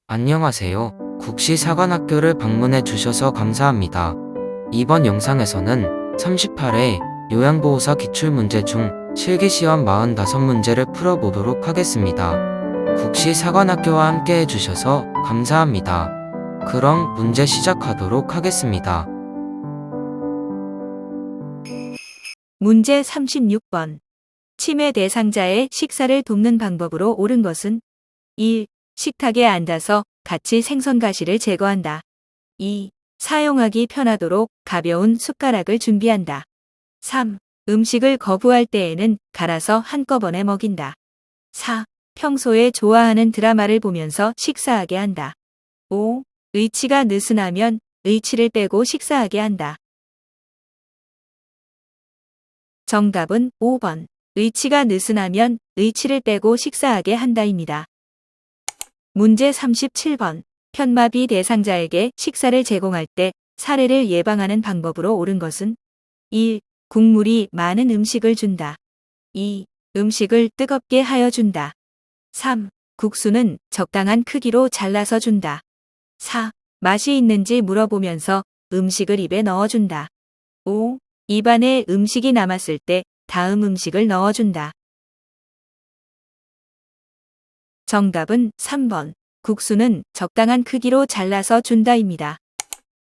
안녕하세요. 국시사관학교를 방문해 주셔서 감사합니다. 이번 영상에서는 38회 요양보호사 기출문제 중 실기시험 45문제를 풀어보도록 하겠습니다. 국시사관학교와 함께 해주셔서 감사합니다. 그럼 문제 시작하도록 하겠습니다. 문제 36번. 치매 대상자의 식사를 돕는 방법으로 옳은 것은 1. 식탁에 앉아서 같이 생선 가시를 제거한다. 2. 사용하기 편하도록 가벼운 숟가락을 준비한다. 3. 음식을 거부할 때에는 갈아서 한꺼번에 먹인다. 4. 평소에 좋아하는 드라마를 보면서 식사하게 한다. 5. 의치가 느슨하면 의치를 빼고 식사하게 한다. 정답은 5번. 의치가 느슨하면 의치를 빼고 식사하게 한다입니다. 문제 37번. 편마비 대상자에게 식사를 제공할 때 사례를 예방하는 방법으로 옳은 것은 1. 국물이 많은 음식을 준다. 2. 음식을 뜨겁게 하여 준다. 3. 국수는 적당한 크기로 잘라서 준다. 4. 맛이 있는지 물어보면서 음식을 입에 넣어준다. 5. 입안에 음식이 남았을 때 다음 음식을 넣어준다. 정답은 3번. 국수는 적당한 크기로 잘라서 준다입니다.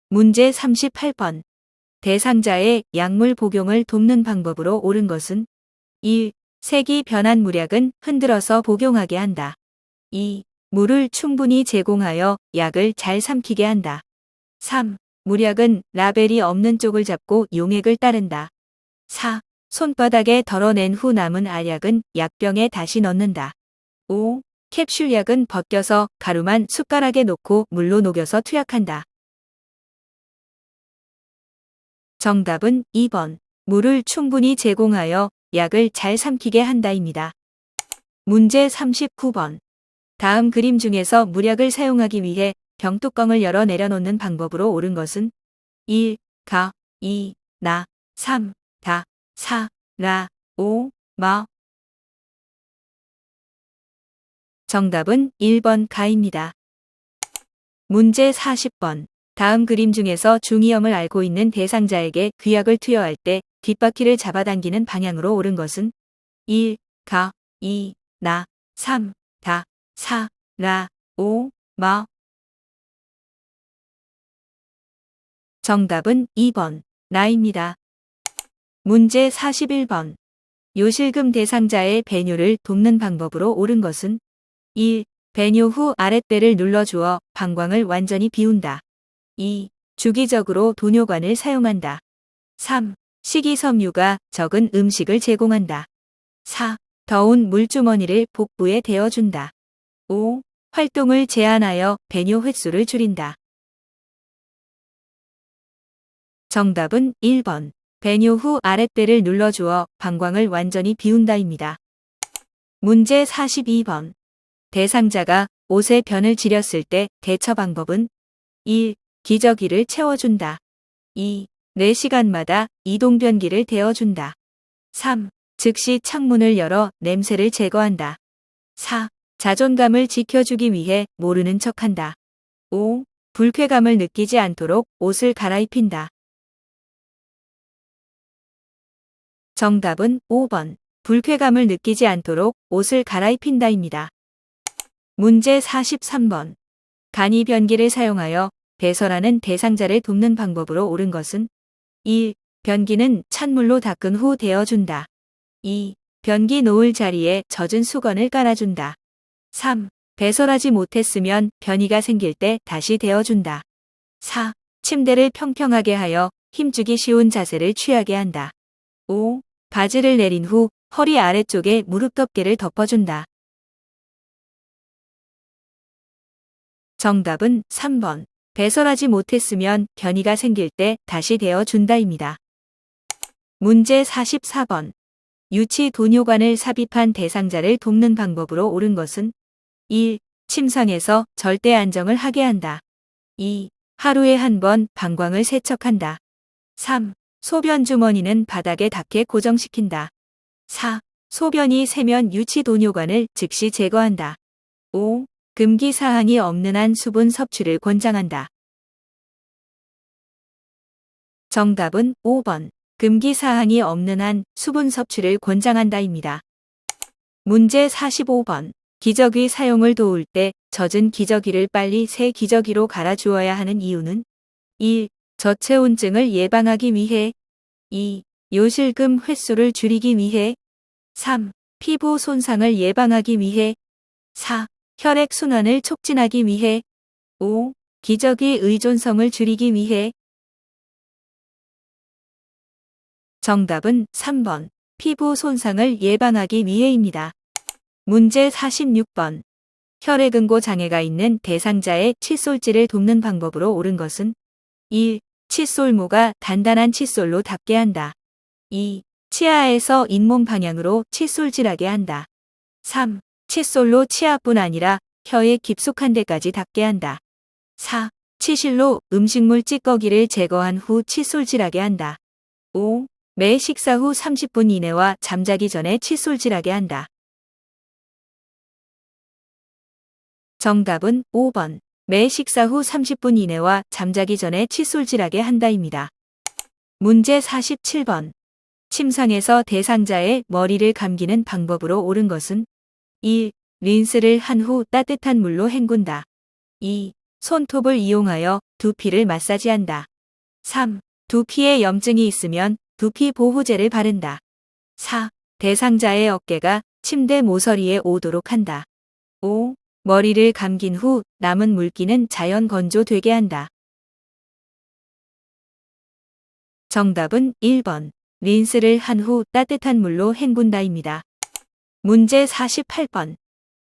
문제 38번. 대상자의 약물 복용을 돕는 방법으로 옳은 것은 1. 색이 변한 물약은 흔들어서 복용하게 한다. 2. 물을 충분히 제공하여 약을 잘 삼키게 한다. 3. 물약은 라벨이 없는 쪽을 잡고 용액을 따른다. 4. 손바닥에 덜어낸 후 남은 알약은 약병에 다시 넣는다. 5. 캡슐약은 벗겨서 가루만 숟가락에 놓고 물로 녹여서 투약한다. 정답은 2번. 물을 충분히 제공하여 약을 잘 삼키게 한다입니다. 문제 39번. 다음 그림 중에서 물약을 사용하기 위해 병뚜껑을 열어 내려놓는 방법으로 옳은 것은 1. 가, 2. 나, 3. 다, 4. 라, 5. 마. 정답은 1번 가입니다. 문제 40번. 다음 그림 중에서 중이염을 앓고 있는 대상자에게 귀약을 투여할 때 뒷바퀴를 잡아당기는 방향으로 옳은 것은 1. 가, 2. 나, 3. 다, 4. 라, 5. 마. 정답은 2번 나입니다. 문제 41번. 요실금 대상자의 배뇨를 돕는 방법으로 옳은 것은 1. 배뇨 후 아랫배를 눌러주어 방광을 완전히 비운다. 2. 주기적으로 도뇨관을 사용한다. 3. 식이섬유가 적은 음식을 제공한다. 4. 더운 물주머니를 복부에 대어준다. 5. 활동을 제한하여 배뇨 횟수를 줄인다. 정답은 1번. 배뇨 후 아랫배를 눌러주어 방광을 완전히 비운다입니다. 문제 42번. 대상자가 옷에 변을 지렸을 때 대처 방법은 1. 기저귀를 채워준다. 2. 4시간마다 이동변기를 대어준다. 3. 즉시 창문을 열어 냄새를 제거한다. 4. 자존감을 지켜주기 위해 모르는 척한다. 5. 불쾌감을 느끼지 않도록 옷을 갈아입힌다. 정답은 5번. 불쾌감을 느끼지 않도록 옷을 갈아입힌다입니다. 문제 43번. 간이 변기를 사용하여 배설하는 대상자를 돕는 방법으로 옳은 것은 1. 변기는 찬물로 닦은 후 데워준다. 2. 변기 놓을 자리에 젖은 수건을 깔아준다. 3. 배설하지 못했으면 변이가 생길 때 다시 데워준다. 4. 침대를 평평하게 하여 힘주기 쉬운 자세를 취하게 한다. 5. 바지를 내린 후 허리 아래쪽에 무릎 덮개를 덮어준다. 정답은 3번. 배설하지 못했으면 변이가 생길 때 다시 데워준다입니다. 문제 44번. 유치 도뇨관을 삽입한 대상자를 돕는 방법으로 옳은 것은 1. 침상에서 절대 안정을 하게 한다. 2. 하루에 한 번 방광을 세척한다. 3. 소변 주머니는 바닥에 닿게 고정시킨다. 4. 소변이 새면 유치 도뇨관을 즉시 제거한다. 5. 금기 사항이 없는 한 수분 섭취를 권장한다. 정답은 5번. 금기 사항이 없는 한 수분 섭취를 권장한다입니다. 문제 45번. 기저귀 사용을 도울 때 젖은 기저귀를 빨리 새 기저귀로 갈아주어야 하는 이유는 1. 저체온증을 예방하기 위해 2. 요실금 횟수를 줄이기 위해 3. 피부 손상을 예방하기 위해 4. 혈액순환을 촉진하기 위해 5. 기저귀 의존성을 줄이기 위해 정답은 3번. 피부 손상을 예방하기 위해입니다. 문제 46번. 혈액응고 장애가 있는 대상자의 칫솔질을 돕는 방법으로 옳은 것은 1. 칫솔모가 단단한 칫솔로 닿게 한다. 2. 치아에서 잇몸 방향으로 칫솔질하게 한다. 3. 칫솔로 치아뿐 아니라 혀의 깊숙한 데까지 닿게 한다. 4. 치실로 음식물 찌꺼기를 제거한 후 칫솔질하게 한다. 5. 매 식사 후 30분 이내와 잠자기 전에 칫솔질하게 한다. 정답은 5번. 매 식사 후 30분 이내와 잠자기 전에 칫솔질하게 한다입니다. 문제 47번. 침상에서 대상자의 머리를 감기는 방법으로 옳은 것은 1. 린스를 한 후 따뜻한 물로 헹군다. 2. 손톱을 이용하여 두피를 마사지한다. 3. 두피에 염증이 있으면 두피 보호제를 바른다. 4. 대상자의 어깨가 침대 모서리에 오도록 한다. 5. 머리를 감긴 후 남은 물기는 자연 건조되게 한다. 정답은 1번. 린스를 한 후 따뜻한 물로 헹군다입니다. 문제 48번.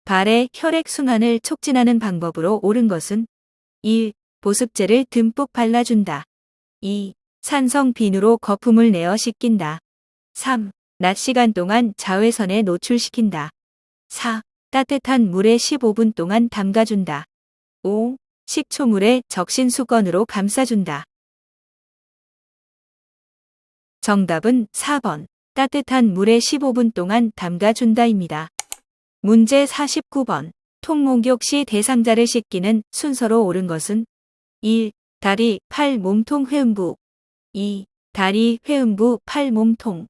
발의 혈액순환을 촉진하는 방법으로 옳은 것은 1. 보습제를 듬뿍 발라준다. 2. 산성 비누로 거품을 내어 씻긴다. 3. 낮 시간 동안 자외선에 노출시킨다. 4. 따뜻한 물에 15분 동안 담가준다. 5. 식초물에 적신 수건으로 감싸준다. 정답은 4번. 따뜻한 물에 15분 동안 담가준다입니다. 문제 49번. 통목욕 시 대상자를 씻기는 순서로 옳은 것은 1. 다리, 팔, 몸통, 회음부 2. 다리, 회음부, 팔, 몸통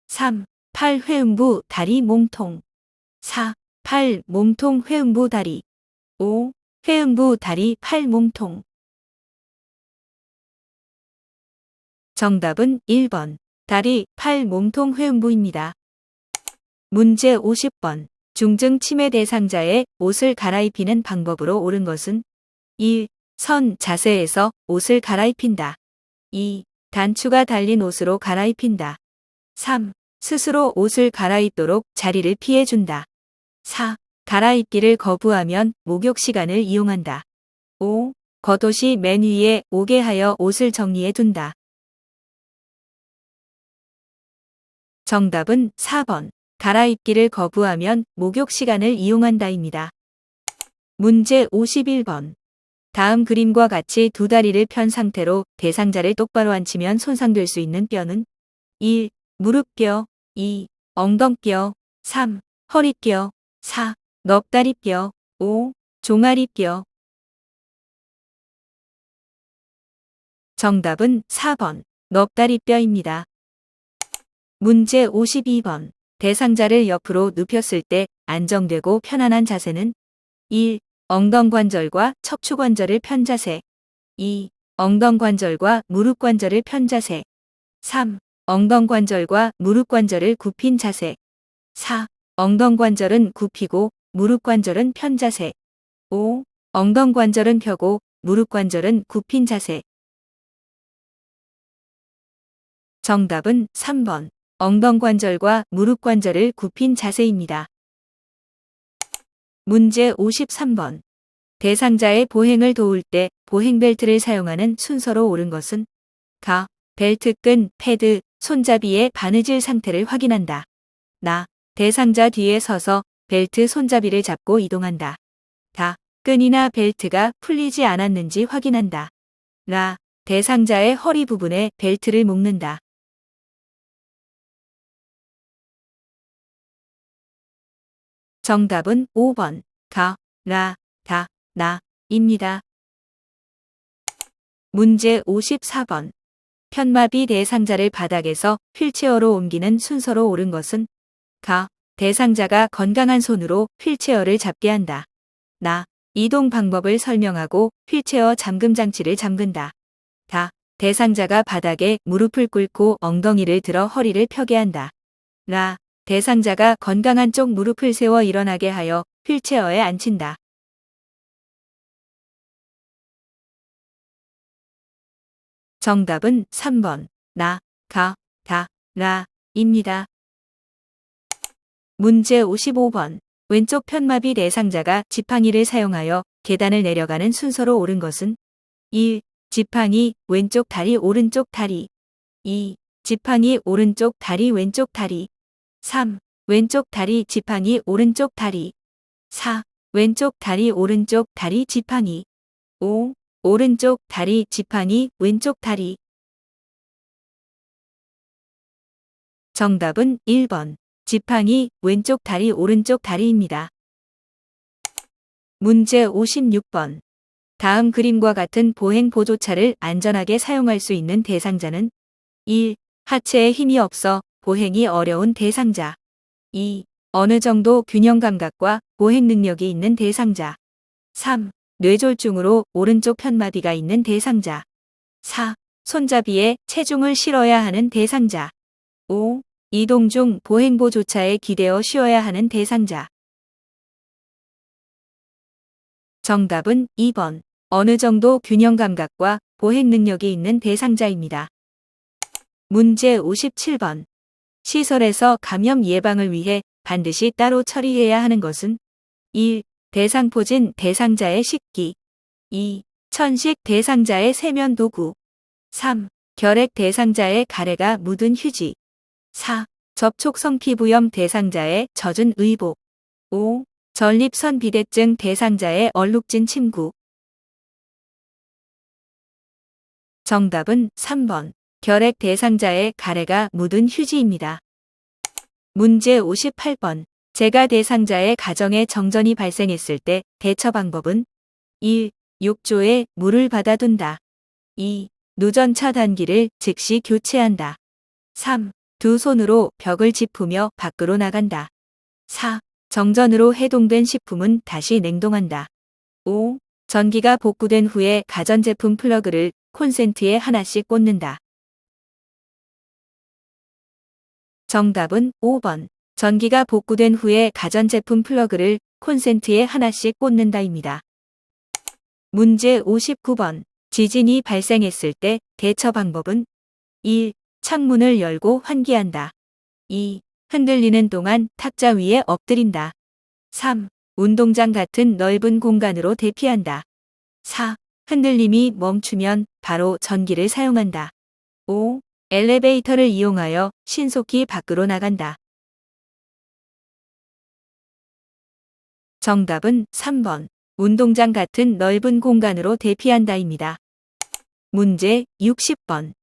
3. 팔, 회음부, 다리, 몸통 4. 팔, 몸통, 회음부, 다리 5. 회음부, 다리, 팔, 몸통 정답은 1번. 다리, 팔, 몸통, 회음부입니다. 문제 50번. 중증 치매 대상자의 옷을 갈아입히는 방법으로 옳은 것은 1. 선 자세에서 옷을 갈아입힌다. 2. 단추가 달린 옷으로 갈아입힌다. 3. 스스로 옷을 갈아입도록 자리를 피해준다. 4. 갈아입기를 거부하면 목욕 시간을 이용한다. 5. 겉옷이 맨 위에 오게 하여 옷을 정리해 둔다. 정답은 4번. 갈아입기를 거부하면 목욕 시간을 이용한다입니다. 문제 51번. 다음 그림과 같이 두 다리를 편 상태로 대상자를 똑바로 앉히면 손상될 수 있는 뼈는 1. 무릎뼈 2. 엉덩뼈 3. 허리뼈 4. 넙다리뼈 5. 종아리뼈 정답은 4번. 넙다리뼈입니다. 문제 52번. 대상자를 옆으로 눕혔을 때 안정되고 편안한 자세는 1. 엉덩관절과 척추관절을 편 자세 2. 엉덩관절과 무릎관절을 편 자세 3. 엉덩관절과 무릎관절을 굽힌 자세 4. 엉덩관절은 굽히고 무릎관절은 편 자세 5. 엉덩관절은 펴고 무릎관절은 굽힌 자세 정답은 3번. 엉덩관절과 무릎관절을 굽힌 자세입니다. 문제 53번. 대상자의 보행을 도울 때 보행벨트를 사용하는 순서로 옳은 것은 가. 벨트끈, 패드, 손잡이의 바느질 상태를 확인한다. 나. 대상자 뒤에 서서 벨트 손잡이를 잡고 이동한다. 다. 끈이나 벨트가 풀리지 않았는지 확인한다. 라. 대상자의 허리 부분에 벨트를 묶는다. 정답은 5번. 가, 라. 다, 나, 입니다. 문제 54번. 편마비 대상자를 바닥에서 휠체어로 옮기는 순서로 옳은 것은 가. 대상자가 건강한 손으로 휠체어를 잡게 한다. 나. 이동 방법을 설명하고 휠체어 잠금 장치를 잠근다. 다. 대상자가 바닥에 무릎을 꿇고 엉덩이를 들어 허리를 펴게 한다. 라. 대상자가 건강한 쪽 무릎을 세워 일어나게 하여 휠체어에 앉힌다. 정답은 3번. 나, 가, 다, 라, 입니다. 문제 55번. 왼쪽 편마비 대상자가 지팡이를 사용하여 계단을 내려가는 순서로 옳은 것은 1. 지팡이 왼쪽 다리 오른쪽 다리 2. 지팡이 오른쪽 다리 왼쪽 다리 3. 왼쪽 다리 지팡이 오른쪽 다리 4. 왼쪽 다리 오른쪽 다리 지팡이 5. 오른쪽 다리 지팡이 왼쪽 다리. 정답은 1번. 지팡이 왼쪽 다리 오른쪽 다리입니다. 문제 56번. 다음 그림과 같은 보행 보조차를 안전하게 사용할 수 있는 대상자는 1. 하체에 힘이 없어 보행이 어려운 대상자 2. 어느 정도 균형 감각과 보행 능력이 있는 대상자 3. 뇌졸중으로 오른쪽 편마비가 있는 대상자 4. 손잡이에 체중을 실어야 하는 대상자 5. 이동 중 보행보조차에 기대어 쉬어야 하는 대상자. 정답은 2번. 어느 정도 균형 감각과 보행 능력이 있는 대상자입니다. 문제 57번. 시설에서 감염 예방을 위해 반드시 따로 처리해야 하는 것은 1. 대상포진 대상자의 식기 2. 천식 대상자의 세면 도구 3. 결핵 대상자의 가래가 묻은 휴지 4. 접촉성 피부염 대상자의 젖은 의복 5. 전립선 비대증 대상자의 얼룩진 침구. 정답은 3번. 결핵 대상자의 가래가 묻은 휴지입니다. 문제 58번. 재가 대상자의 가정에 정전이 발생했을 때 대처 방법은 1. 욕조에 물을 받아둔다. 2. 누전 차단기를 즉시 교체한다. 3. 두 손으로 벽을 짚으며 밖으로 나간다. 4. 정전으로 해동된 식품은 다시 냉동한다. 5. 전기가 복구된 후에 가전제품 플러그를 콘센트에 하나씩 꽂는다. 정답은 5번. 전기가 복구된 후에 가전제품 플러그를 콘센트에 하나씩 꽂는다입니다. 문제 59번. 지진이 발생했을 때 대처 방법은 1. 창문을 열고 환기한다. 2. 흔들리는 동안 탁자 위에 엎드린다. 3. 운동장 같은 넓은 공간으로 대피한다. 4. 흔들림이 멈추면 바로 전기를 사용한다. 5. 엘리베이터를 이용하여 신속히 밖으로 나간다. 정답은 3번. 운동장 같은 넓은 공간으로 대피한다입니다. 문제 60번.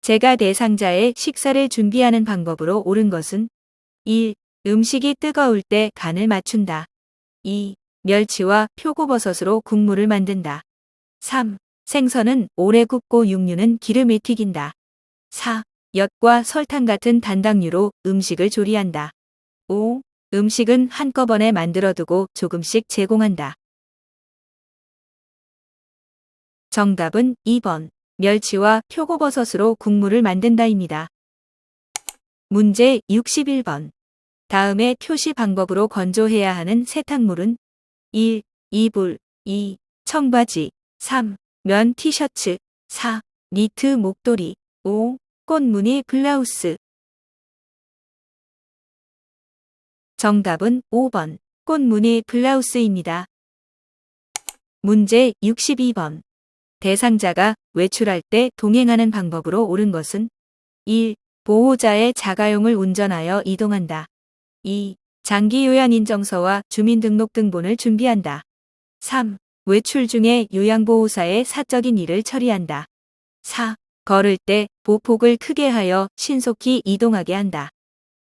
재가 대상자의 식사를 준비하는 방법으로 옳은 것은 1. 음식이 뜨거울 때 간을 맞춘다. 2. 멸치와 표고버섯으로 국물을 만든다. 3. 생선은 오래 굽고 육류는 기름에 튀긴다. 4. 엿과 설탕 같은 단당류로 음식을 조리한다. 5. 음식은 한꺼번에 만들어두고 조금씩 제공한다. 정답은 2번. 멸치와 표고버섯으로 국물을 만든다입니다. 문제 61번. 다음의 표시 방법으로 건조해야 하는 세탁물은 1. 이불 2. 청바지 3. 면 티셔츠 4. 니트 목도리 5. 꽃무늬 블라우스. 정답은 5번. 꽃무늬 블라우스입니다. 문제 62번. 대상자가 외출할 때 동행하는 방법으로 옳은 것은 1. 보호자의 자가용을 운전하여 이동한다. 2. 장기요양인정서와 주민등록등본을 준비한다. 3. 외출 중에 요양보호사의 사적인 일을 처리한다. 4. 걸을 때 보폭을 크게 하여 신속히 이동하게 한다.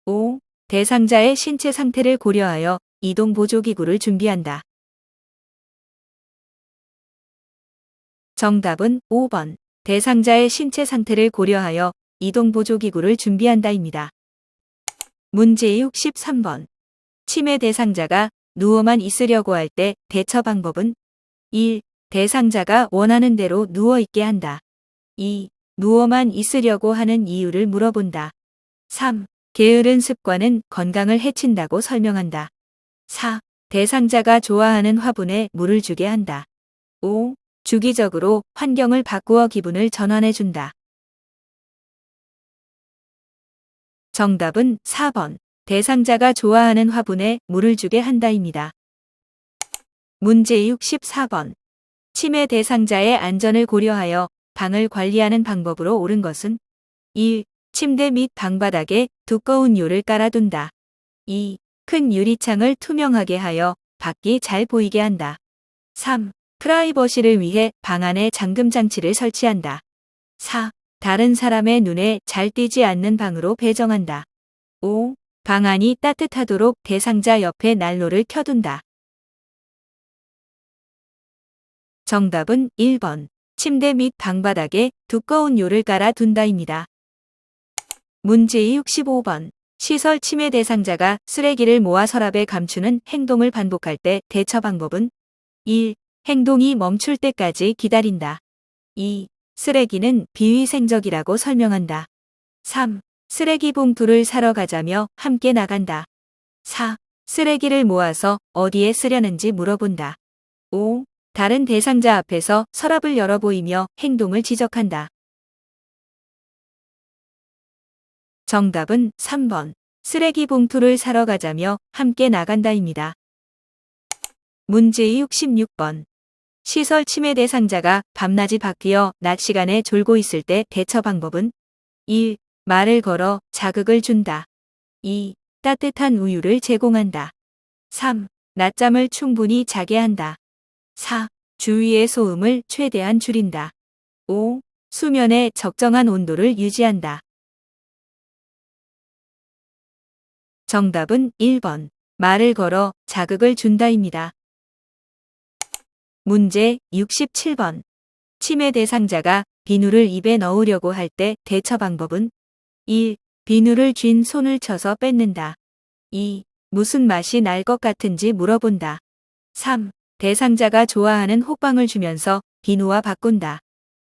5. 대상자의 신체 상태를 고려하여 이동 보조기구를 준비한다. 정답은 5번. 대상자의 신체 상태를 고려하여 이동보조기구를 준비한다입니다. 문제 63번. 치매 대상자가 누워만 있으려고 할 때 대처 방법은 1. 대상자가 원하는 대로 누워있게 한다. 2. 누워만 있으려고 하는 이유를 물어본다. 3. 게으른 습관은 건강을 해친다고 설명한다. 4. 대상자가 좋아하는 화분에 물을 주게 한다. 5. 주기적으로 환경을 바꾸어 기분을 전환해준다. 정답은 4번. 대상자가 좋아하는 화분에 물을 주게 한다입니다. 문제 64번. 치매 대상자의 안전을 고려하여 방을 관리하는 방법으로 옳은 것은 1. 침대 및 방바닥에 두꺼운 요를 깔아둔다. 2. 큰 유리창을 투명하게 하여 밖이 잘 보이게 한다. 3. 프라이버시를 위해 방 안에 잠금 장치를 설치한다. 4. 다른 사람의 눈에 잘 띄지 않는 방으로 배정한다. 5. 방 안이 따뜻하도록 대상자 옆에 난로를 켜둔다. 정답은 1번. 침대 및 방바닥에 두꺼운 요를 깔아 둔다입니다. 문제 65번. 시설 치매 대상자가 쓰레기를 모아 서랍에 감추는 행동을 반복할 때 대처 방법은 1. 행동이 멈출 때까지 기다린다. 2. 쓰레기는 비위생적이라고 설명한다. 3. 쓰레기 봉투를 사러 가자며 함께 나간다. 4. 쓰레기를 모아서 어디에 쓰려는지 물어본다. 5. 다른 대상자 앞에서 서랍을 열어 보이며 행동을 지적한다. 정답은 3번. 쓰레기 봉투를 사러 가자며 함께 나간다입니다. 문제 66번. 시설 치매 대상자가 밤낮이 바뀌어 낮 시간에 졸고 있을 때 대처 방법은 1. 말을 걸어 자극을 준다. 2. 따뜻한 우유를 제공한다. 3. 낮잠을 충분히 자게 한다. 4. 주위의 소음을 최대한 줄인다. 5. 수면의 적정한 온도를 유지한다. 정답은 1번. 말을 걸어 자극을 준다입니다. 문제 67번. 치매 대상자가 비누를 입에 넣으려고 할 때 대처 방법은 1. 비누를 쥔 손을 쳐서 뺏는다. 2. 무슨 맛이 날 것 같은지 물어본다. 3. 대상자가 좋아하는 호빵을 주면서 비누와 바꾼다.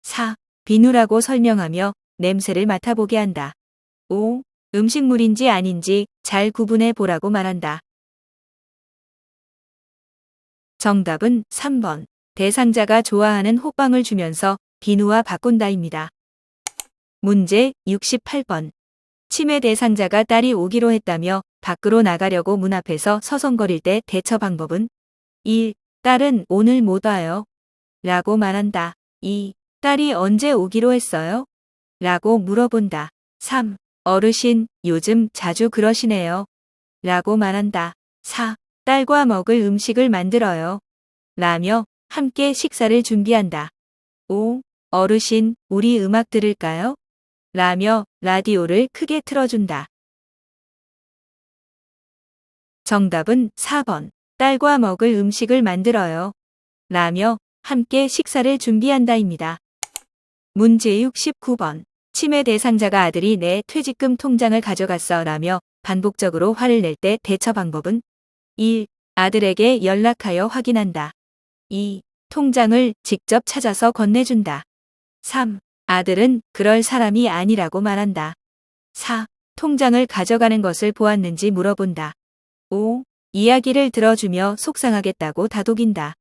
4. 비누라고 설명하며 냄새를 맡아보게 한다. 5. 음식물인지 아닌지 잘 구분해 보라고 말한다. 정답은 3번. 대상자가 좋아하는 호빵을 주면서 비누와 바꾼다입니다. 문제 68번. 치매 대상자가 딸이 오기로 했다며 밖으로 나가려고 문 앞에서 서성거릴 때 대처 방법은 1. 딸은 오늘 못 와요. 라고 말한다. 2. 딸이 언제 오기로 했어요? 라고 물어본다. 3. 어르신, 요즘 자주 그러시네요. 라고 말한다. 4. 딸과 먹을 음식을 만들어요. 라며 함께 식사를 준비한다. 5. 어르신, 우리 음악 들을까요? 라며 라디오를 크게 틀어준다. 정답은 4번. 딸과 먹을 음식을 만들어요. 라며 함께 식사를 준비한다입니다. 문제 69번. 치매 대상자가 아들이 내 퇴직금 통장을 가져갔어 라며 반복적으로 화를 낼 때 대처 방법은 1. 아들에게 연락하여 확인한다. 2. 통장을 직접 찾아서 건네준다. 3. 아들은 그럴 사람이 아니라고 말한다. 4. 통장을 가져가는 것을 보았는지 물어본다. 5. 이야기를 들어주며 속상하겠다고 다독인다.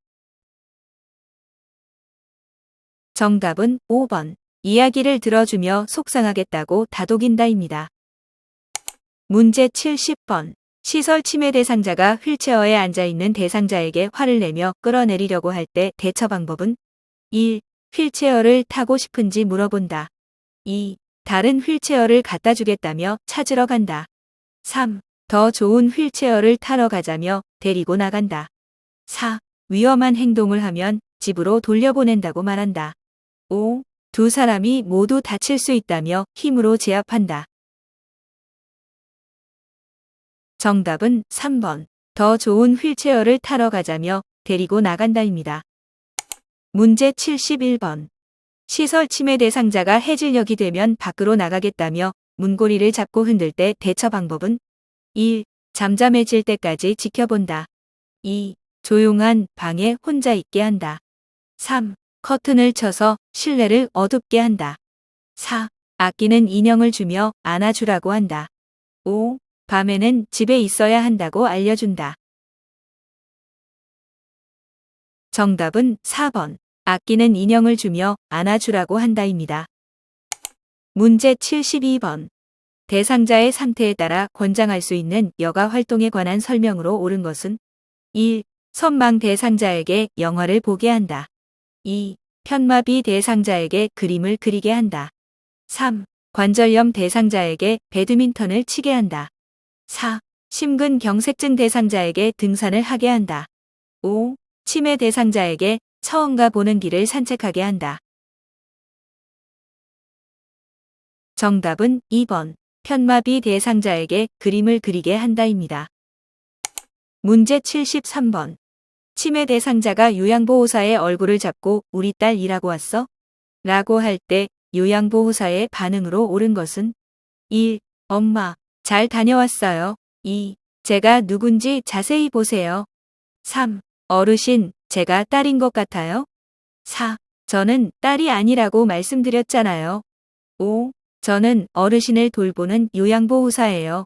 정답은 5번. 이야기를 들어주며 속상하겠다고 다독인다입니다. 문제 70번. 시설 치매 대상자가 휠체어에 앉아있는 대상자에게 화를 내며 끌어내리려고 할 때 대처 방법은 1. 휠체어를 타고 싶은지 물어본다. 2. 다른 휠체어를 갖다 주겠다며 찾으러 간다. 3. 더 좋은 휠체어를 타러 가자며 데리고 나간다. 4. 위험한 행동을 하면 집으로 돌려보낸다고 말한다. 5. 두 사람이 모두 다칠 수 있다며 힘으로 제압한다. 정답은 3번. 더 좋은 휠체어를 타러 가자며 데리고 나간다입니다. 문제 71번. 시설 침해 대상자가 해질녘이 되면 밖으로 나가겠다며 문고리를 잡고 흔들 때 대처 방법은 1. 잠잠해질 때까지 지켜본다. 2. 조용한 방에 혼자 있게 한다. 3. 커튼을 쳐서 실내를 어둡게 한다. 4. 아끼는 인형을 주며 안아주라고 한다. 5. 밤에는 집에 있어야 한다고 알려준다. 정답은 4번. 아끼는 인형을 주며 안아주라고 한다입니다. 문제 72번. 대상자의 상태에 따라 권장할 수 있는 여가 활동에 관한 설명으로 옳은 것은 1. 선망 대상자에게 영화를 보게 한다. 2. 편마비 대상자에게 그림을 그리게 한다. 3. 관절염 대상자에게 배드민턴을 치게 한다. 4. 심근경색증 대상자에게 등산을 하게 한다. 5. 치매 대상자에게 처음가 보는 길을 산책하게 한다. 정답은 2번. 편마비 대상자에게 그림을 그리게 한다입니다. 문제 73번. 치매 대상자가 요양보호사의 얼굴을 잡고 우리 딸 일하고 왔어? 라고 할 때 요양보호사의 반응으로 옳은 것은 1. 엄마, 잘 다녀왔어요. 2. 제가 누군지 자세히 보세요. 3. 어르신, 제가 딸인 것 같아요. 4. 저는 딸이 아니라고 말씀드렸잖아요. 5. 저는 어르신을 돌보는 요양보호사예요.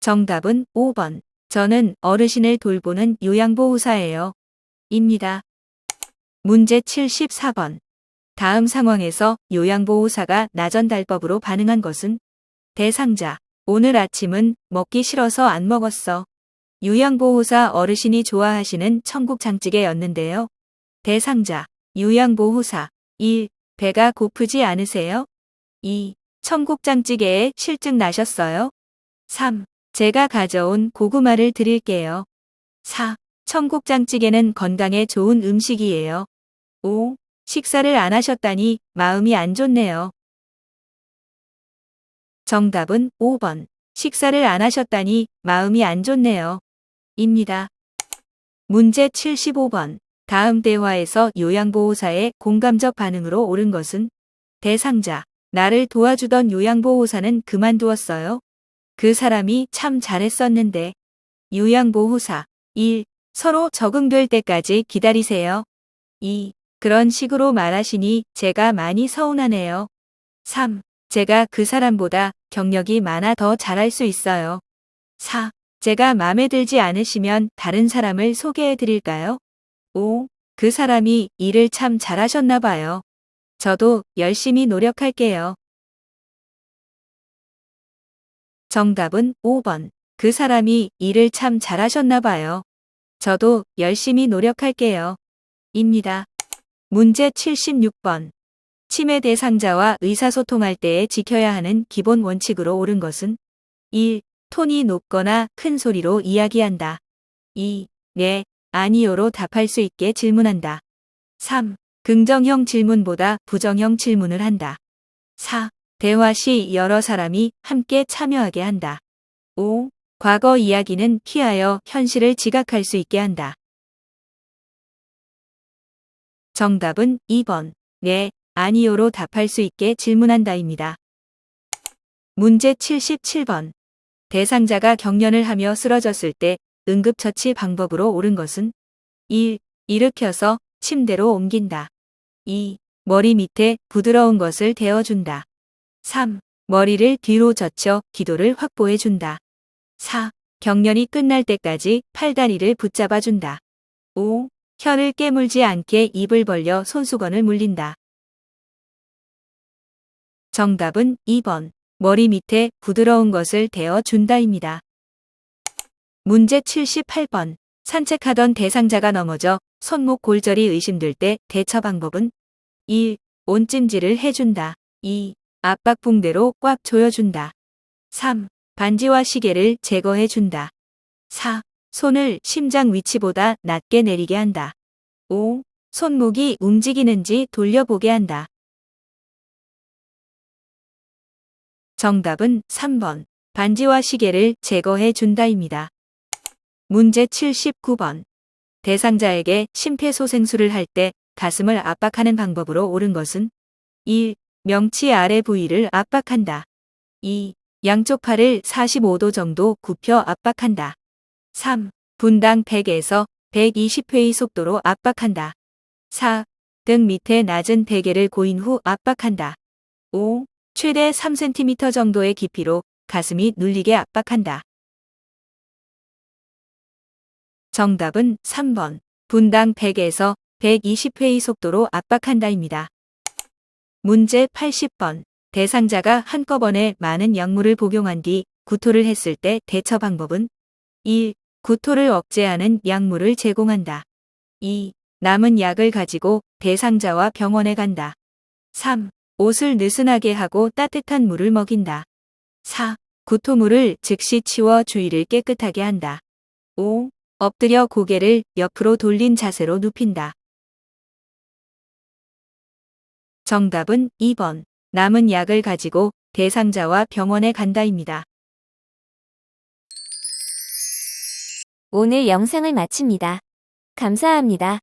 정답은 5번. 저는 어르신을 돌보는 요양보호사예요. 입니다. 문제 74번. 다음 상황에서 요양보호사가 나전달법으로 반응한 것은 대상자. 오늘 아침은 먹기 싫어서 안 먹었어. 요양보호사 어르신이 좋아하시는 청국장찌개였는데요. 대상자. 요양보호사. 1. 배가 고프지 않으세요? 2. 청국장찌개에 실증 나셨어요? 3. 제가 가져온 고구마를 드릴게요. 4. 청국장찌개는 건강에 좋은 음식이에요. 5. 식사를 안 하셨다니 마음이 안 좋네요. 정답은 5번. 식사를 안 하셨다니 마음이 안 좋네요. 입니다. 문제 75번. 다음 대화에서 요양보호사의 공감적 반응으로 옳은 것은 대상자. 나를 도와주던 요양보호사는 그만두었어요. 그 사람이 참 잘했었는데. 요양보호사. 1. 서로 적응될 때까지 기다리세요. 2. 그런 식으로 말하시니 제가 많이 서운하네요. 3. 제가 그 사람보다 경력이 많아 더 잘할 수 있어요. 4. 제가 마음에 들지 않으시면 다른 사람을 소개해 드릴까요? 5. 그 사람이 일을 참 잘하셨나 봐요. 저도 열심히 노력할게요. 정답은 5번. 그 사람이 일을 참 잘하셨나 봐요. 저도 열심히 노력할게요. 입니다. 문제 76번. 치매 대상자와 의사소통할 때에 지켜야 하는 기본 원칙으로 옳은 것은 1. 톤이 높거나 큰 소리로 이야기한다. 2. 네, 아니요로 답할 수 있게 질문한다. 3. 긍정형 질문보다 부정형 질문을 한다. 4. 대화 시 여러 사람이 함께 참여하게 한다. 5. 과거 이야기는 피하여 현실을 지각할 수 있게 한다. 정답은 2번. 네, 아니요로 답할 수 있게 질문한다입니다. 문제 77번. 대상자가 경련을 하며 쓰러졌을 때 응급처치 방법으로 옳은 것은 1. 일으켜서 침대로 옮긴다. 2. 머리 밑에 부드러운 것을 대어준다. 3. 머리를 뒤로 젖혀 기도를 확보해준다. 4. 경련이 끝날 때까지 팔다리를 붙잡아준다. 5. 혀를 깨물지 않게 입을 벌려 손수건을 물린다. 정답은 2번. 머리 밑에 부드러운 것을 대어준다입니다. 문제 78번. 산책하던 대상자가 넘어져 손목 골절이 의심될 때 대처 방법은 1. 온찜질을 해준다. 2. 압박 붕대로 꽉 조여준다. 3. 반지와 시계를 제거해준다. 4. 손을 심장 위치보다 낮게 내리게 한다. 5. 손목이 움직이는지 돌려보게 한다. 정답은 3번. 반지와 시계를 제거해 준다입니다. 문제 79번. 대상자에게 심폐소생술을 할 때 가슴을 압박하는 방법으로 옳은 것은 1. 명치 아래 부위를 압박한다. 2. 양쪽 팔을 45도 정도 굽혀 압박한다. 3. 분당 100에서 120회의 속도로 압박한다. 4. 등 밑에 낮은 베개를 고인 후 압박한다. 5. 최대 3cm 정도의 깊이로 가슴이 눌리게 압박한다. 정답은 3번. 분당 100에서 120회의 속도로 압박한다입니다. 문제 80번. 대상자가 한꺼번에 많은 약물을 복용한 뒤 구토를 했을 때 대처 방법은 1. 구토를 억제하는 약물을 제공한다. 2. 남은 약을 가지고 대상자와 병원에 간다. 3. 옷을 느슨하게 하고 따뜻한 물을 먹인다. 4. 구토물을 즉시 치워 주위를 깨끗하게 한다. 5. 엎드려 고개를 옆으로 돌린 자세로 눕힌다. 정답은 2번. 남은 약을 가지고 대상자와 병원에 간다입니다. 오늘 영상을 마칩니다. 감사합니다.